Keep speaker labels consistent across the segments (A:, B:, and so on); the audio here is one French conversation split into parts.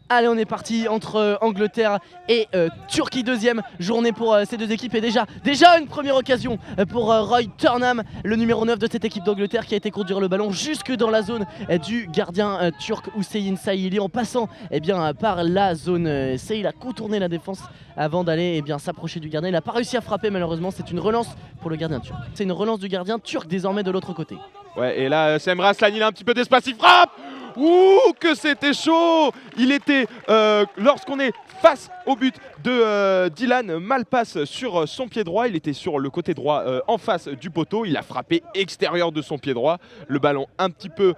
A: Allez, on est parti entre Angleterre et Turquie, deuxième journée pour ces deux équipes. Et déjà une première occasion pour Roy Turnham, le numéro 9 de cette équipe d'Angleterre, qui a été conduire le ballon jusque dans la zone du gardien turc Hüseyin Sayili, en passant par la zone C. Il a contourné la défense avant d'aller s'approcher du gardien. Il n'a pas réussi à frapper, malheureusement. C'est une relance pour le gardien turc. C'est une relance du gardien turc désormais de l'autre côté.
B: Ouais, et là, c'est Emre Aslan, il a un petit peu d'espace, il frappe. Ouh, que c'était chaud! Il était, lorsqu'on est face au but de Dylan Malpass sur son pied droit, il était sur le côté droit en face du poteau, il a frappé extérieur de son pied droit, le ballon un petit peu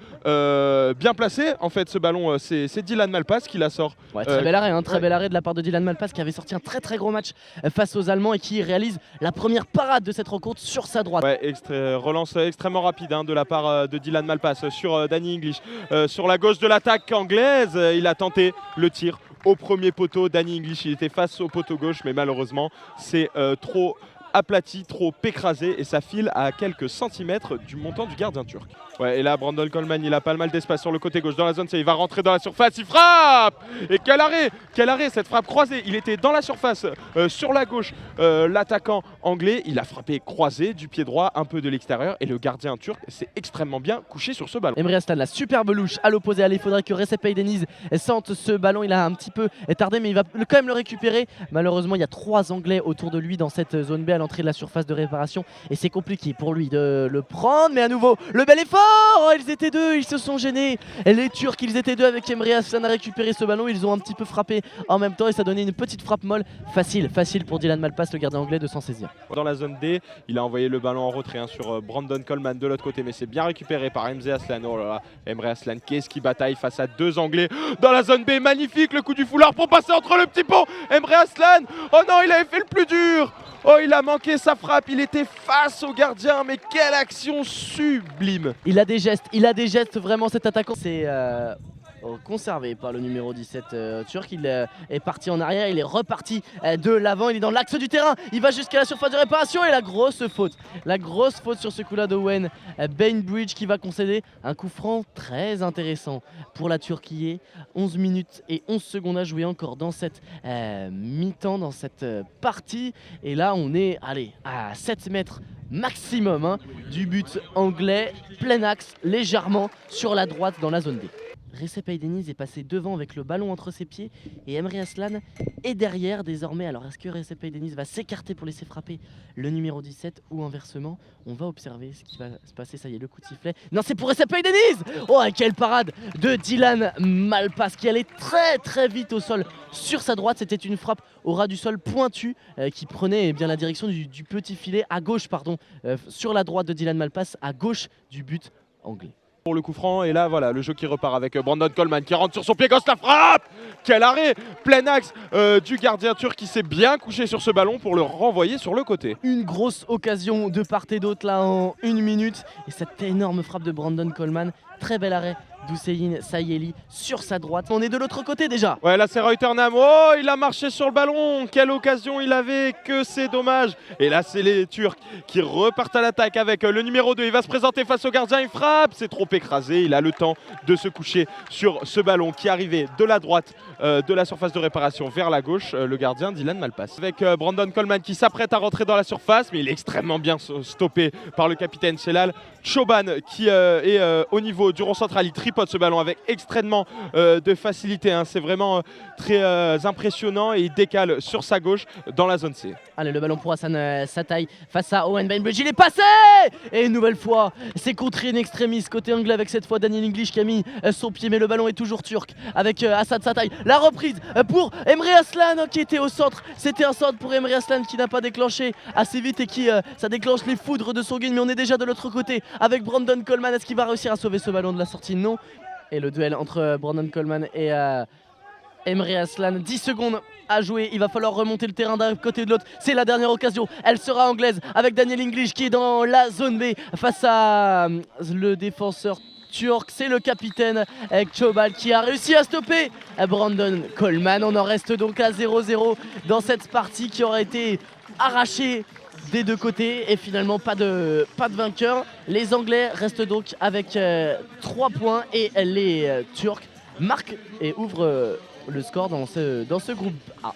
B: bien placé, en fait ce ballon c'est Dylan Malpass qui la sort.
A: Ouais, très bel arrêt, très bel arrêt de la part de Dylan Malpass, qui avait sorti un très gros match face aux Allemands et qui réalise la première parade de cette rencontre sur sa droite.
B: Ouais, relance extrêmement rapide de la part de Dylan Malpass sur Danny English, sur la gauche de l'attaque anglaise, il a tenté le tir au premier poteau. Danny English, il était face au poteau gauche, mais malheureusement c'est trop aplati, trop écrasé, et ça file à quelques centimètres du montant du gardien turc. Ouais, et là Brandon Coleman, il a pas mal d'espace sur le côté gauche dans la zone C, il va rentrer dans la surface, il frappe! Et quel arrêt, cette frappe croisée, il était dans la surface sur la gauche, l'attaquant anglais, il a frappé croisé du pied droit, un peu de l'extérieur, et le gardien turc s'est extrêmement bien couché sur ce ballon.
A: Emre Aslan, la superbe louche à l'opposé. Allez, il faudrait que Recep Aydeniz sente ce ballon, il a un petit peu tardé, mais il va quand même le récupérer. Malheureusement, il y a 3 Anglais autour de lui dans cette zone B à l'entrée de la surface de réparation, et c'est compliqué pour lui de le prendre, mais à nouveau, le bel effort! Oh, ils étaient deux, ils se sont gênés. Les Turcs, ils étaient deux avec Emre Aslan à récupérer ce ballon. Ils ont un petit peu frappé en même temps et ça donnait une petite frappe molle. Facile pour Dylan Malpass, le gardien anglais, de s'en saisir.
B: Dans la zone D, il a envoyé le ballon en retrait sur Brandon Coleman de l'autre côté, mais c'est bien récupéré par Emre Aslan. Oh là là, Emre Aslan, qu'est-ce qui bataille face à 2 Anglais dans la zone B. Magnifique, le coup du foulard pour passer entre le petit pont. Emre Aslan, oh non, il avait fait le plus dur. Oh, il a manqué sa frappe, il était face au gardien, mais quelle action sublime!
A: Il a des gestes vraiment, cet attaquant. C'est conservé par le numéro 17 turc. Il est parti en arrière, il est reparti de l'avant, il est dans l'axe du terrain, il va jusqu'à la surface de réparation, et la grosse faute sur ce coup-là d'Owen Bainbridge, qui va concéder un coup franc très intéressant pour la Turquie. 11 minutes et 11 secondes à jouer encore dans cette mi-temps, dans cette partie, et là on est à 7 mètres maximum du but anglais, plein axe, légèrement sur la droite dans la zone D. Recep Aydeniz est passé devant avec le ballon entre ses pieds, et Emre Aslan est derrière désormais. Alors est-ce que Recep Aydeniz va s'écarter pour laisser frapper le numéro 17, ou inversement? On va observer ce qui va se passer. Ça y est, le coup de sifflet. Non, c'est pour Recep Aydeniz! Oh, quelle parade de Dylan Malpass, qui allait très vite au sol sur sa droite. C'était une frappe au ras du sol pointue qui prenait la direction du petit filet à gauche, sur la droite de Dylan Malpass, à gauche du but anglais.
B: Pour le coup franc, et là voilà le jeu qui repart avec Brandon Coleman qui rentre sur son pied gauche, la frappe! Quel arrêt! Plein axe du gardien turc qui s'est bien couché sur ce ballon pour le renvoyer sur le côté.
A: Une grosse occasion de part et d'autre là en 1 minute, et cette énorme frappe de Brandon Coleman. Très bel arrêt d'Hüseyin Sayili sur sa droite. On est de l'autre côté déjà.
B: Ouais, là c'est Roy Turnham. Oh, il a marché sur le ballon. Quelle occasion il avait, que c'est dommage. Et là c'est les Turcs qui repartent à l'attaque avec le numéro 2. Il va se présenter face au gardien, il frappe. C'est trop écrasé. Il a le temps de se coucher sur ce ballon qui arrivait de la droite de la surface de réparation vers la gauche. Le gardien Dylan Malpass. Avec Brandon Coleman qui s'apprête à rentrer dans la surface, mais il est extrêmement bien stoppé par le capitaine Celal. Choban qui est au niveau du rond central, il tripote ce ballon avec extrêmement de facilité. C'est vraiment très impressionnant, et il décale sur sa gauche dans la zone C.
A: Allez, le ballon pour Hassan Sataï face à Owen Bainbridge, il est passé! Et une nouvelle fois, c'est contré in extremis côté anglais avec cette fois Daniel English qui a mis son pied, mais le ballon est toujours turc avec Hassan Sataï. La reprise pour Emre Aslan qui était au centre. C'était un centre pour Emre Aslan qui n'a pas déclenché assez vite, et qui ça déclenche les foudres de son game. Mais on est déjà de l'autre côté avec Brandon Coleman. Est-ce qu'il va réussir à sauver ce ballon de la sortie? Non. Et le duel entre Brandon Coleman et Emre Aslan, 10 secondes à jouer, il va falloir remonter le terrain d'un côté ou de l'autre. C'est la dernière occasion, elle sera anglaise avec Daniel English qui est dans la zone B face à le défenseur turc. C'est le capitaine Choban qui a réussi à stopper Brandon Coleman. On en reste donc à 0-0 dans cette partie qui aura été arrachée des deux côtés, et finalement pas de vainqueur. Les Anglais restent donc avec 3 points, et les Turcs marquent et ouvrent le score dans ce groupe A.